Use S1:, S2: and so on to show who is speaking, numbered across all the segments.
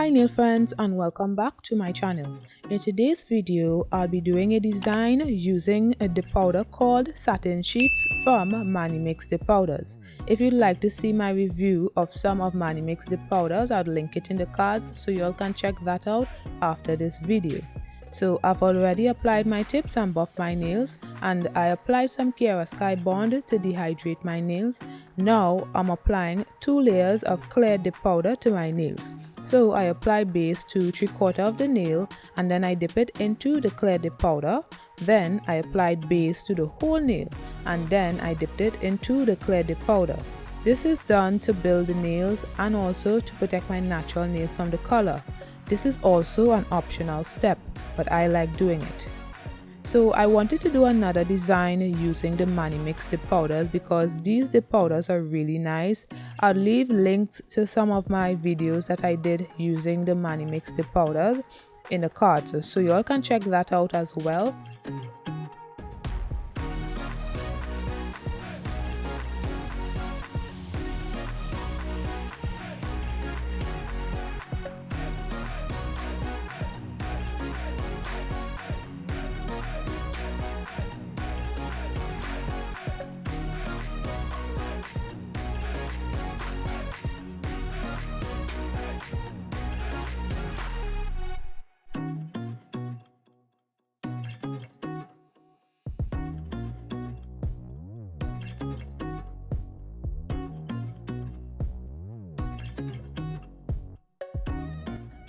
S1: Hi nail friends and welcome back to my channel. In today's video, I'll be doing a design using the powder called Satin Sheets from Manimix Dip Powders. If you'd like to see my review of some of Manimix Dip Powders, I'll link it in the cards so y'all can check that out after this video. So I've already applied my tips and buffed my nails, and I applied some Cherael Sky Bond to dehydrate my nails. Now I'm applying 2 layers of clear dip powder to my nails. So I apply base to 3/4 of the nail and then I dip it into the clear dip powder. Then I applied base to the whole nail and then I dipped it into the clear dip powder. This is done to build the nails and also to protect my natural nails from the color. This is also an optional step, but I like doing it. So I wanted to do another design using the Manimix dip powders because these dip powders are really nice. I'll leave links to some of my videos that I did using the Manimix dip powders in the cards, so y'all can check that out as well.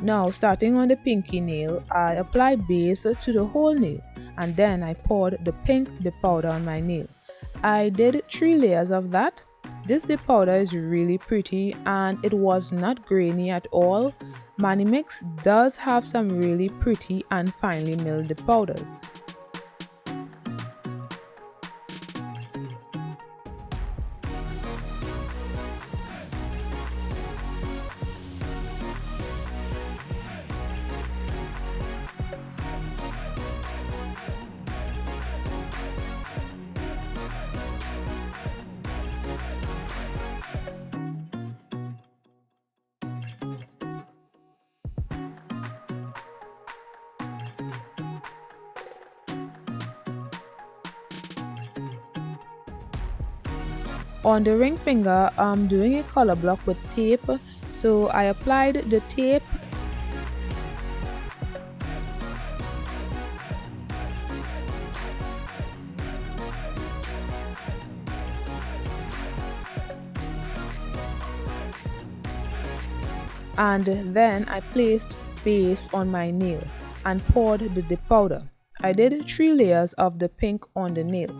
S1: Now starting on the pinky nail, I applied base to the whole nail and then I poured the pink dip powder on my nail. I did 3 layers of that. This dip powder is really pretty and it was not grainy at all. Manimix does have some really pretty and finely milled dip powders. On the ring finger, I'm doing a color block with tape, so I applied the tape and then I placed base on my nail and poured the dip powder. I did 3 layers of the pink on the nail.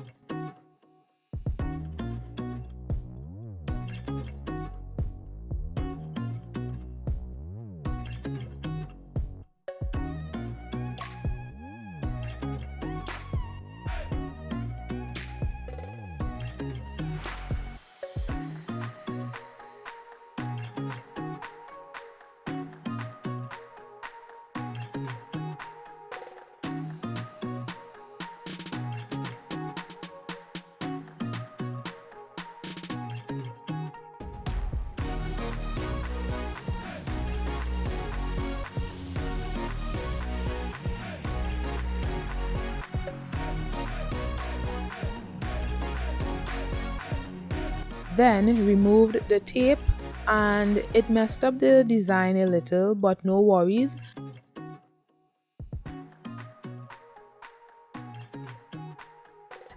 S1: Then removed the tape and it messed up the design a little, but no worries.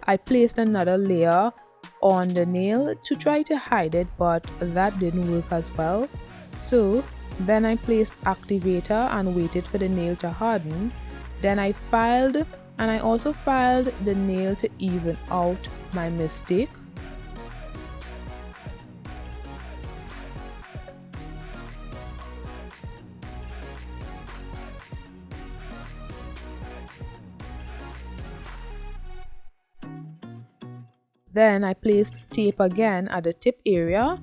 S1: I placed another layer on the nail to try to hide it, but that didn't work as well. So then I placed activator and waited for the nail to harden. Then I filed and I also filed the nail to even out my mistake. Then I placed tape again at the tip area.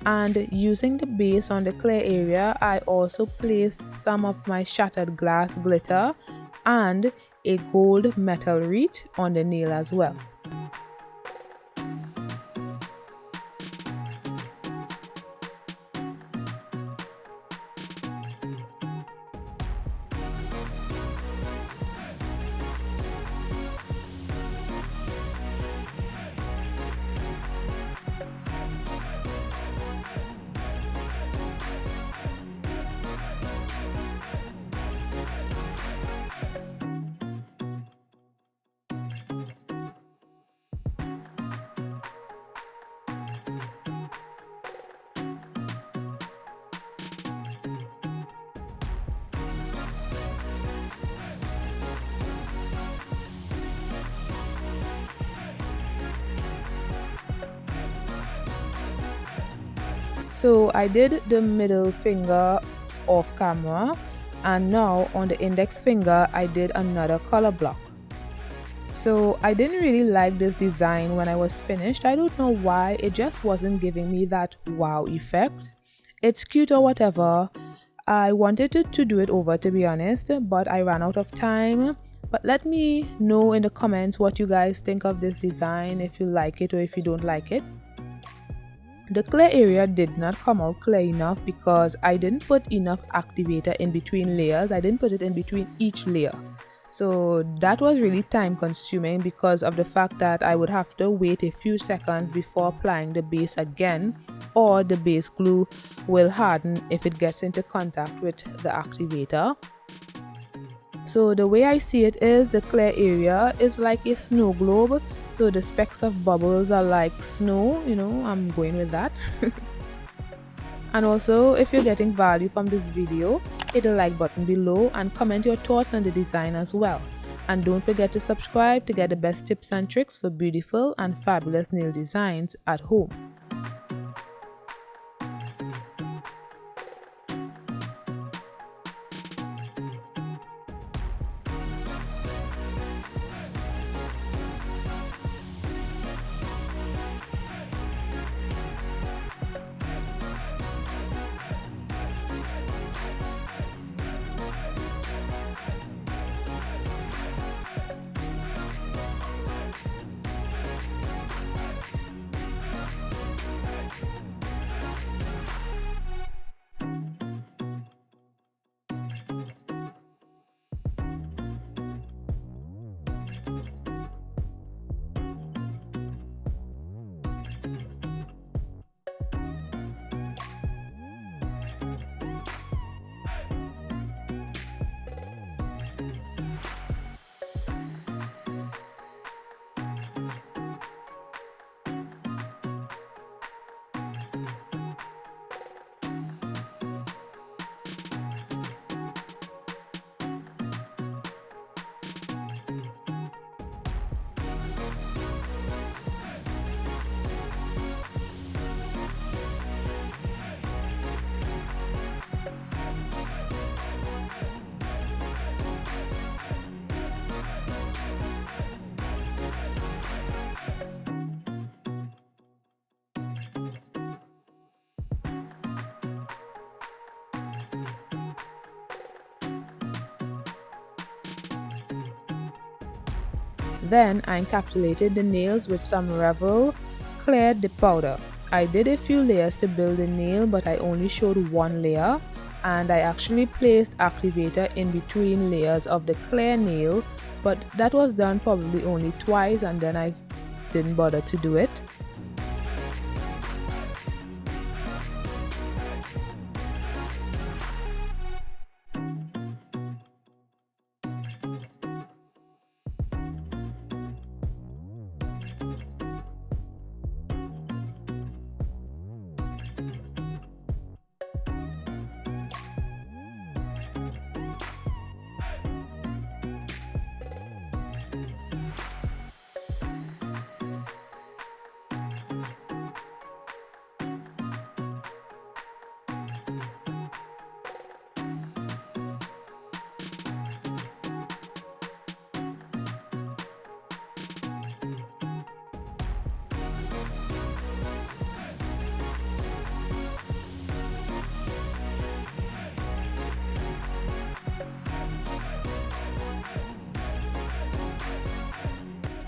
S1: And using the base on the clear area, I also placed some of my shattered glass glitter and a gold metal wreath on the nail as well. So I did the middle finger off camera, and now on the index finger I did another color block. So I didn't really like this design when I was finished. I don't know why, it just wasn't giving me that wow effect. It's cute or whatever. I wanted to do it over, to be honest, but I ran out of time. But let me know in the comments what you guys think of this design, if you like it or if you don't like it. The clear area did not come out clear enough because I didn't put enough activator in between layers. I didn't put it in between each layer. So that was really time consuming because of the fact that I would have to wait a few seconds before applying the base again, or the base glue will harden if it gets into contact with the activator. So the way I see it is, the clear area is like a snow globe, so the specks of bubbles are like snow, I'm going with that. And also, if you're getting value from this video, hit the like button below and comment your thoughts on the design as well. And don't forget to subscribe to get the best tips and tricks for beautiful and fabulous nail designs at home. Then I encapsulated the nails with some Revel clear dip powder. I did a few layers to build the nail, but I only showed one layer, and I actually placed activator in between layers of the clear nail, but that was done probably only twice and then I didn't bother to do it.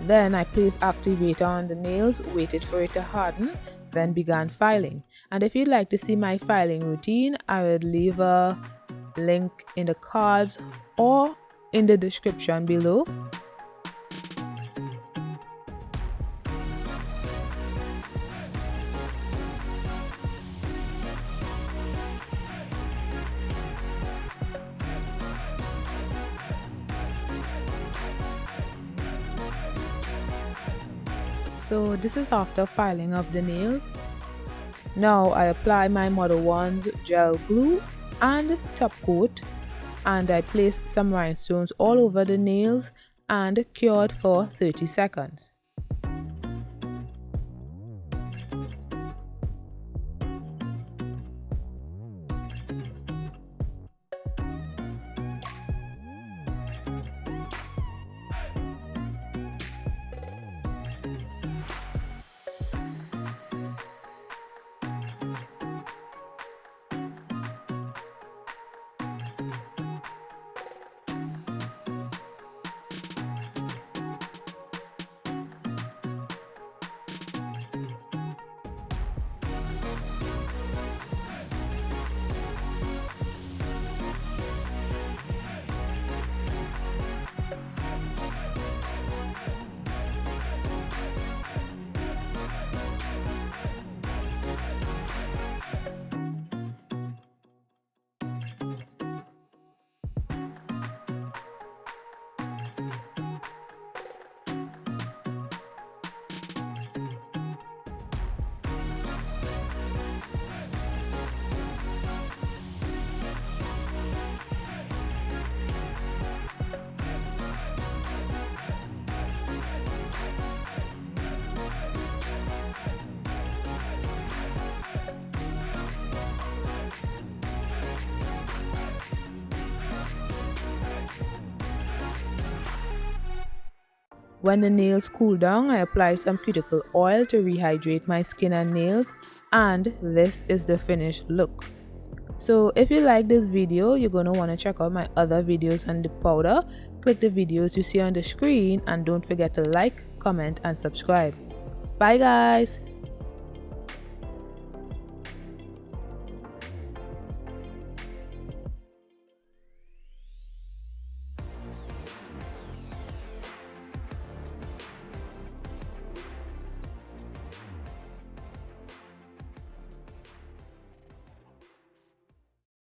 S1: Then I placed activator on the nails, waited for it to harden, then began filing. And if you'd like to see my filing routine, I would leave a link in the cards or in the description below. So this is after filing of the nails. Now I apply my Model 1's gel glue and top coat, and I place some rhinestones all over the nails and cured for 30 seconds. When the nails cool down, I apply some cuticle oil to rehydrate my skin and nails, and this is the finished look. So if you like this video, you're going to want to check out my other videos on the powder. Click the videos you see on the screen and don't forget to like, comment and subscribe. Bye guys!